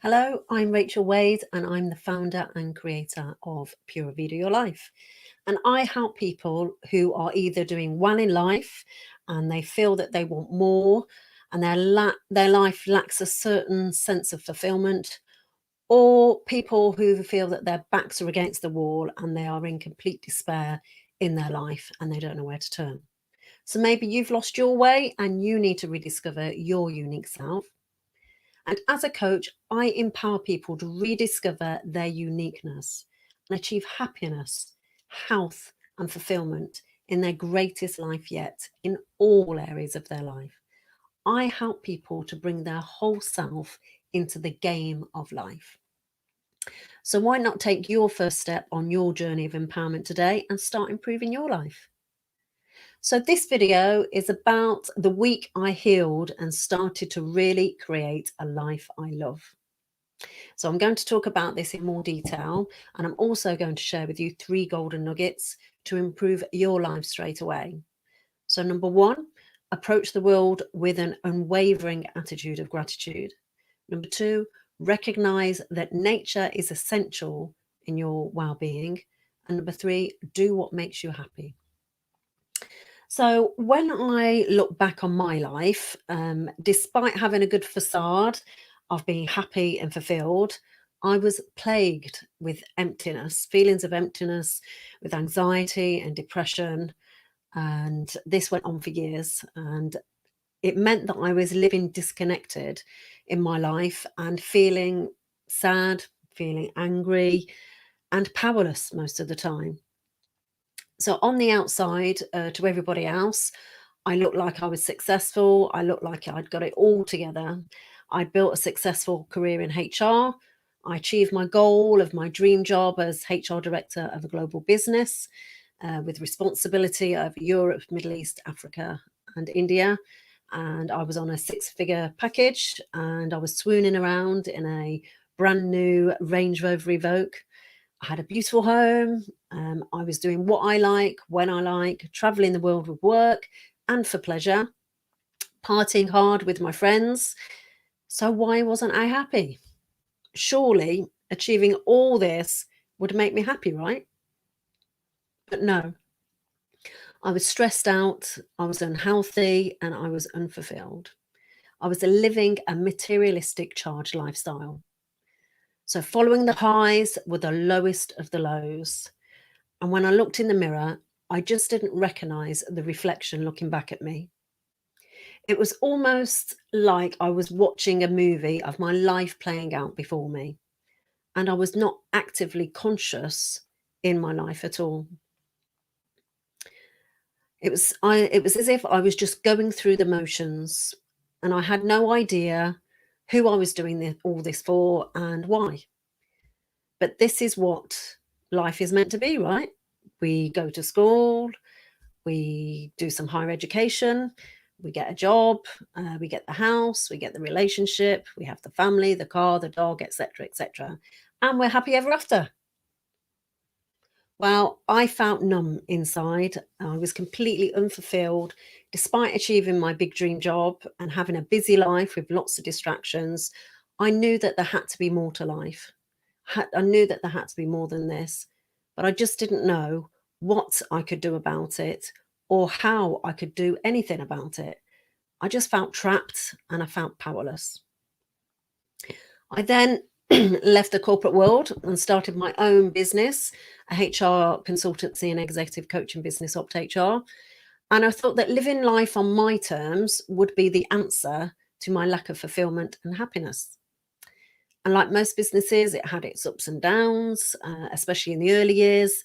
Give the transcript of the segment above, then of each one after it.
Hello, I'm Rachel Wade, and I'm the founder and creator of Pura Vida Your Life. And I help people who are either doing well in life and they feel that they want more and their life lacks a certain sense of fulfillment, or people who feel that their backs are against the wall and they are in complete despair in their life and they don't know where to turn. So maybe you've lost your way and you need to rediscover your unique self. And as a coach, I empower people to rediscover their uniqueness and achieve happiness, health, and fulfillment in their greatest life yet in all areas of their life. I help people to bring their whole self into the game of life. So, why not take your first step on your journey of empowerment today and start improving your life? So, this video is about the week I healed and started to really create a life I love. So I'm going to talk about this in more detail, and I'm also going to share with you 3 golden nuggets to improve your life straight away. So number 1, approach the world with an unwavering attitude of gratitude. Number 2, recognize that nature is essential in your well-being. And number 3, do what makes you happy. So when I look back on my life, despite having a good facade of being happy and fulfilled, I was plagued with emptiness, feelings of emptiness, with anxiety and depression. And this went on for years. And it meant that I was living disconnected in my life and feeling sad, feeling angry, and powerless most of the time. So on the outside, to everybody else, I looked like I was successful. I looked like I'd got it all together. I built a successful career in HR. I achieved my goal of my dream job as HR director of a global business with responsibility over Europe, Middle East, Africa, and India. And I was on a 6-figure package and I was swooning around in a brand new Range Rover Evoque. I had a beautiful home. I was doing what I like, when I like, traveling the world with work and for pleasure, partying hard with my friends. So why wasn't I happy? Surely achieving all this would make me happy, right? But no, I was stressed out, I was unhealthy, and I was unfulfilled. I was living a materialistic charged lifestyle. So following the highs were the lowest of the lows. And when I looked in the mirror, I just didn't recognize the reflection looking back at me. It was almost like I was watching a movie of my life playing out before me, and I was not actively conscious in my life at all. It was as if I was just going through the motions, and I had no idea who I was doing all this for and why. But this is what life is meant to be, right? We go to school, we do some higher education, we get a job, we get the house, we get the relationship, we have the family, the car, the dog, etc., etc., and we're happy ever after. Well, I felt numb inside. I was completely unfulfilled despite achieving my big dream job and having a busy life with lots of distractions. I knew that there had to be more to life. I knew that there had to be more than this, but I just didn't know what I could do about it or how I could do anything about it. I just felt trapped and I felt powerless. I then left the corporate world and started my own business, a HR consultancy and executive coaching business, Opt HR. And I thought that living life on my terms would be the answer to my lack of fulfillment and happiness. And like most businesses, it had its ups and downs, especially in the early years.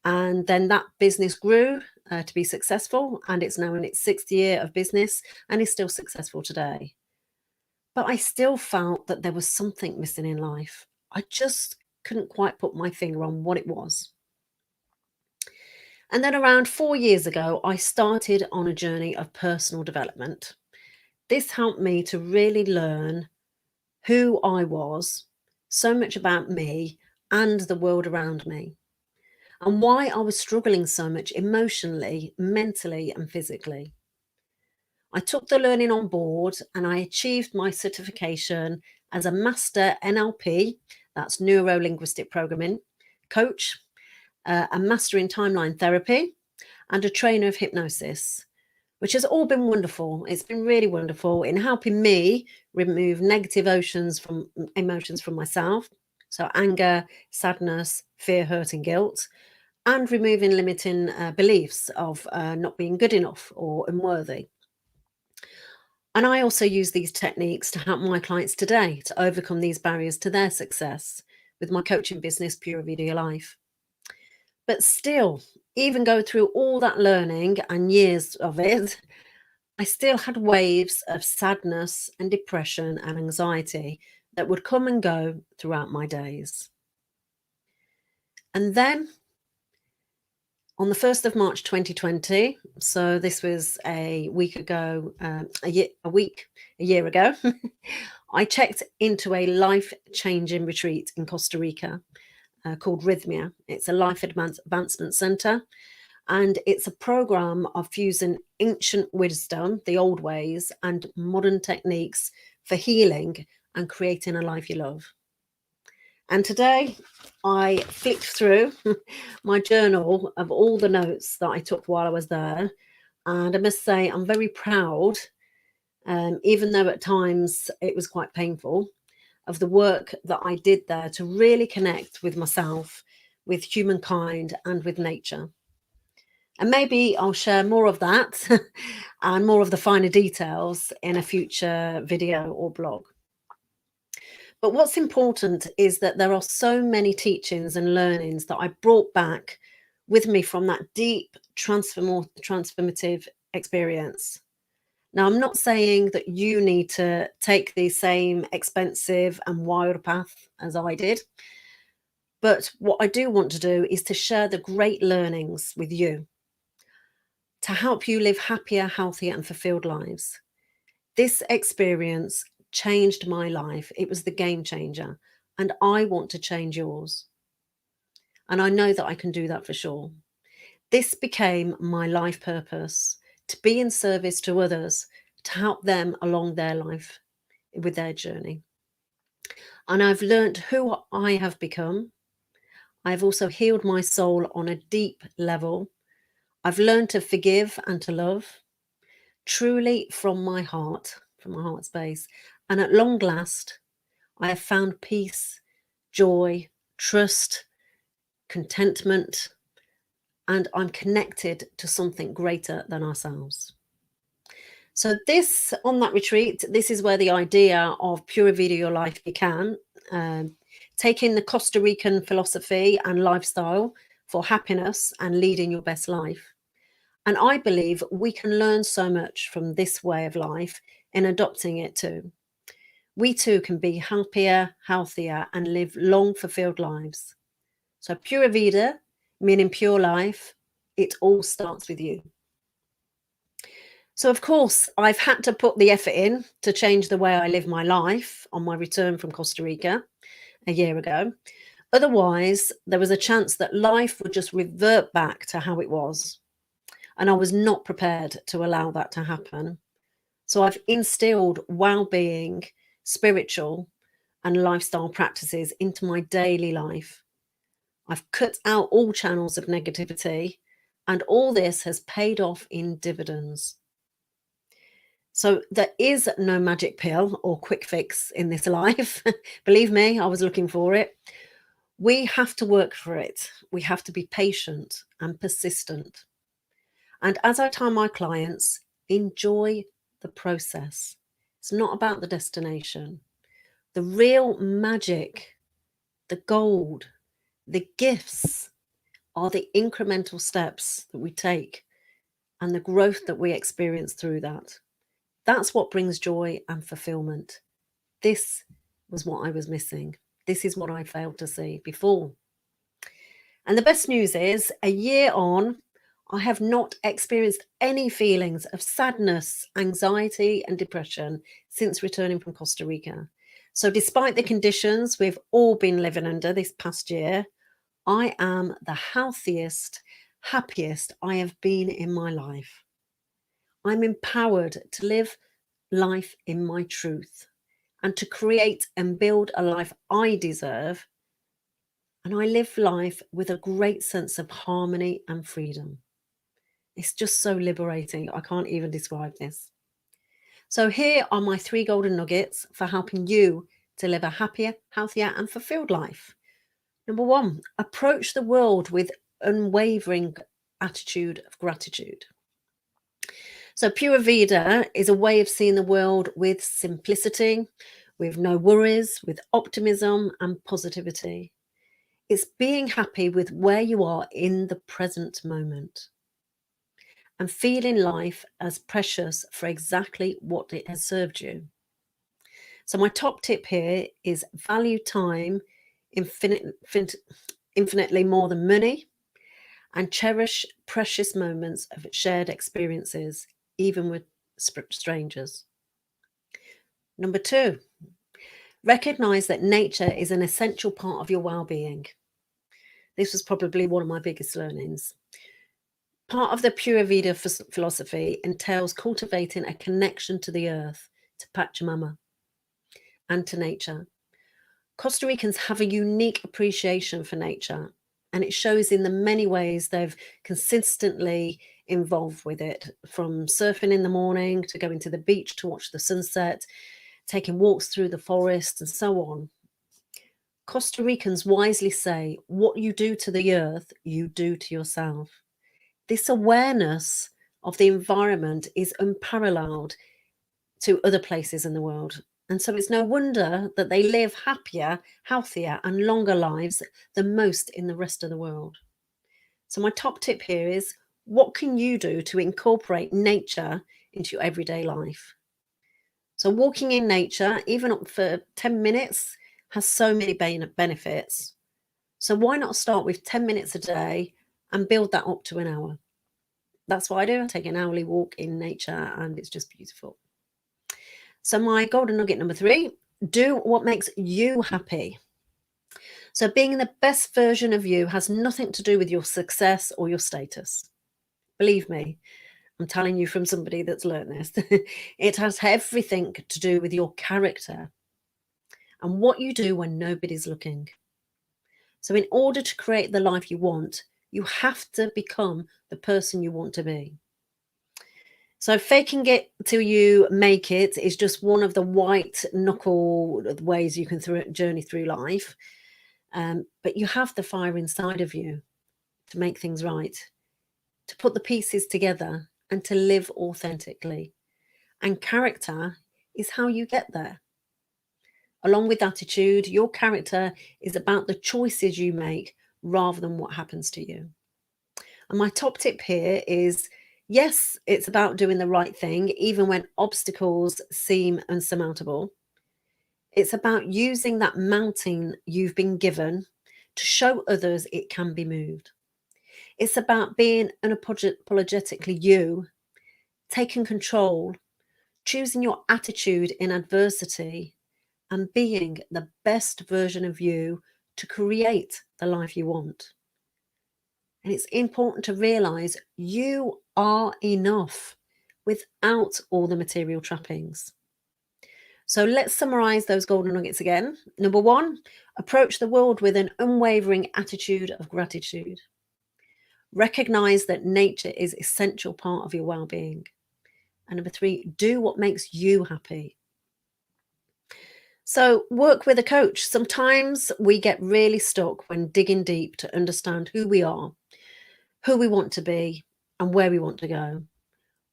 And then that business grew to be successful, and it's now in its 6th year of business and is still successful today. But I still felt that there was something missing in life. I just couldn't quite put my finger on what it was. And then around 4 years ago, I started on a journey of personal development. This helped me to really learn who I was, so much about me and the world around me, and why I was struggling so much emotionally, mentally, and physically. I took the learning on board and I achieved my certification as a master NLP, that's neuro linguistic programming, coach, a master in timeline therapy, and a trainer of hypnosis, which has all been wonderful. It's been really wonderful in helping me remove negative emotions from myself. So anger, sadness, fear, hurt, and guilt, and removing limiting beliefs of not being good enough or unworthy. And I also use these techniques to help my clients today to overcome these barriers to their success with my coaching business, Pura Vida Your Life. But still, even go through all that learning and years of it, I still had waves of sadness and depression and anxiety that would come and go throughout my days. And then on the 1st of March 2020, so this was a week ago, a year ago, I checked into a life-changing retreat in Costa Rica called Rhythmia. It's a life advancement center, and it's a program of fusing ancient wisdom, the old ways, and modern techniques for healing and creating a life you love. And today I flicked through my journal of all the notes that I took while I was there. And I must say, I'm very proud, even though at times it was quite painful, of the work that I did there to really connect with myself, with humankind, and with nature. And maybe I'll share more of that and more of the finer details in a future video or blog. But what's important is that there are so many teachings and learnings that I brought back with me from that deep transformative experience. Now, I'm not saying that you need to take the same expensive and wild path as I did, but what I do want to do is to share the great learnings with you to help you live happier, healthier, and fulfilled lives. This experience changed my life. It was the game changer, and I want to change yours. And I know that I can do that for sure. This became my life purpose, to be in service to others, to help them along their life with their journey. And I've learned who I have become. I've also healed my soul on a deep level. I've learned to forgive and to love, truly from my heart space. And at long last, I have found peace, joy, trust, contentment, and I'm connected to something greater than ourselves. So this, on that retreat, this is where the idea of Pura Vida Your Life began, taking the Costa Rican philosophy and lifestyle for happiness and leading your best life. And I believe we can learn so much from this way of life in adopting it too. We too can be happier, healthier, and live long, fulfilled lives. So Pura Vida, meaning pure life, it all starts with you. So of course, I've had to put the effort in to change the way I live my life on my return from Costa Rica a year ago. Otherwise, there was a chance that life would just revert back to how it was. And I was not prepared to allow that to happen. So I've instilled well-being, spiritual, and lifestyle practices into my daily life. I've cut out all channels of negativity, and all this has paid off in dividends. So there is no magic pill or quick fix in this life. Believe me, I was looking for it. We have to work for it. We have to be patient and persistent. And as I tell my clients, enjoy the process. It's not about the destination. The real magic, the gold, the gifts are the incremental steps that we take and the growth that we experience through that. That's what brings joy and fulfillment. This was what I was missing. This is what I failed to see before. And the best news is, a year on, I have not experienced any feelings of sadness, anxiety, and depression since returning from Costa Rica. So despite the conditions we've all been living under this past year, I am the healthiest, happiest I have been in my life. I'm empowered to live life in my truth and to create and build a life I deserve. And I live life with a great sense of harmony and freedom. It's just so liberating. I can't even describe this. So here are my 3 golden nuggets for helping you to live a happier, healthier, and fulfilled life. Number 1, approach the world with unwavering attitude of gratitude. So Pura Vida is a way of seeing the world with simplicity, with no worries, with optimism and positivity. It's being happy with where you are in the present moment and feeling life as precious for exactly what it has served you. So my top tip here is value time infinitely more than money, and cherish precious moments of shared experiences, even with strangers. Number 2, recognize that nature is an essential part of your well-being. This was probably one of my biggest learnings. Part of the Pura Vida philosophy entails cultivating a connection to the earth, to Pachamama, and to nature. Costa Ricans have a unique appreciation for nature, and it shows in the many ways they've consistently involved with it, from surfing in the morning to going to the beach to watch the sunset, taking walks through the forest, and so on. Costa Ricans wisely say, what you do to the earth, you do to yourself. This awareness of the environment is unparalleled to other places in the world. And so it's no wonder that they live happier, healthier, and longer lives than most in the rest of the world. So my top tip here is, what can you do to incorporate nature into your everyday life? So walking in nature, even up for 10 minutes, has so many benefits. So why not start with 10 minutes a day and build that up to an hour? That's what I do. I take an hourly walk in nature and it's just beautiful. So my golden nugget number 3, do what makes you happy. So being the best version of you has nothing to do with your success or your status. Believe me, I'm telling you from somebody that's learned this. It has everything to do with your character and what you do when nobody's looking. So in order to create the life you want, you have to become the person you want to be. So faking it till you make it is just one of the white knuckle ways you can journey through life. But you have the fire inside of you to make things right, to put the pieces together and to live authentically. And character is how you get there. Along with attitude, your character is about the choices you make rather than what happens to you. And my top tip here is, yes, it's about doing the right thing, even when obstacles seem unsurmountable. It's about using that mountain you've been given to show others it can be moved. It's about being unapologetically you, taking control, choosing your attitude in adversity, and being the best version of you to create the life you want. And it's important to realize you are enough without all the material trappings. So let's summarize those golden nuggets again. Number 1, approach the world with an unwavering attitude of gratitude. Recognize that nature is an essential part of your well-being. And number 3, do what makes you happy. So work with a coach. Sometimes we get really stuck when digging deep to understand who we are, who we want to be, and where we want to go,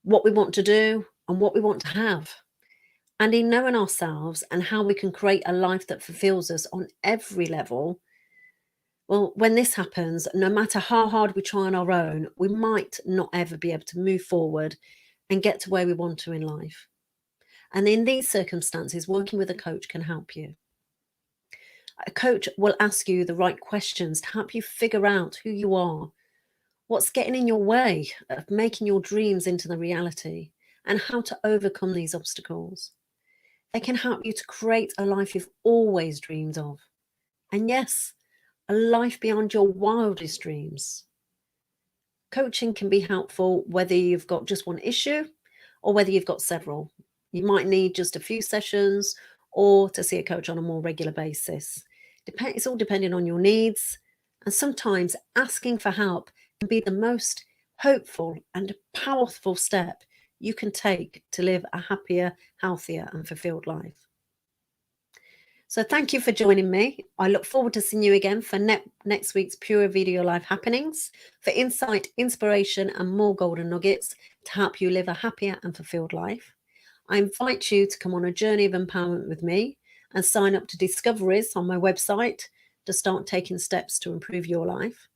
what we want to do, and what we want to have. And in knowing ourselves and how we can create a life that fulfills us on every level, well, when this happens, no matter how hard we try on our own, we might not ever be able to move forward and get to where we want to in life. And in these circumstances, working with a coach can help you. A coach will ask you the right questions to help you figure out who you are, what's getting in your way of making your dreams into the reality, and how to overcome these obstacles. They can help you to create a life you've always dreamed of. And yes, a life beyond your wildest dreams. Coaching can be helpful whether you've got just one issue or whether you've got several. You might need just a few sessions or to see a coach on a more regular basis. It's all depending on your needs, and sometimes asking for help can be the most hopeful and powerful step you can take to live a happier, healthier, and fulfilled life. So thank you for joining me. I look forward to seeing you again for next week's Pura Vida Your Life happenings, for insight, inspiration, and more golden nuggets to help you live a happier and fulfilled life. I invite you to come on a journey of empowerment with me and sign up to discoveries on my website to start taking steps to improve your life.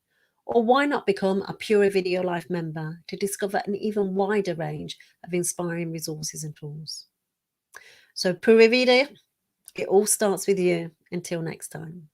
Or why not become a Pura Vida Your Life member to discover an even wider range of inspiring resources and tools. So Pura Vida, it all starts with you. Until next time.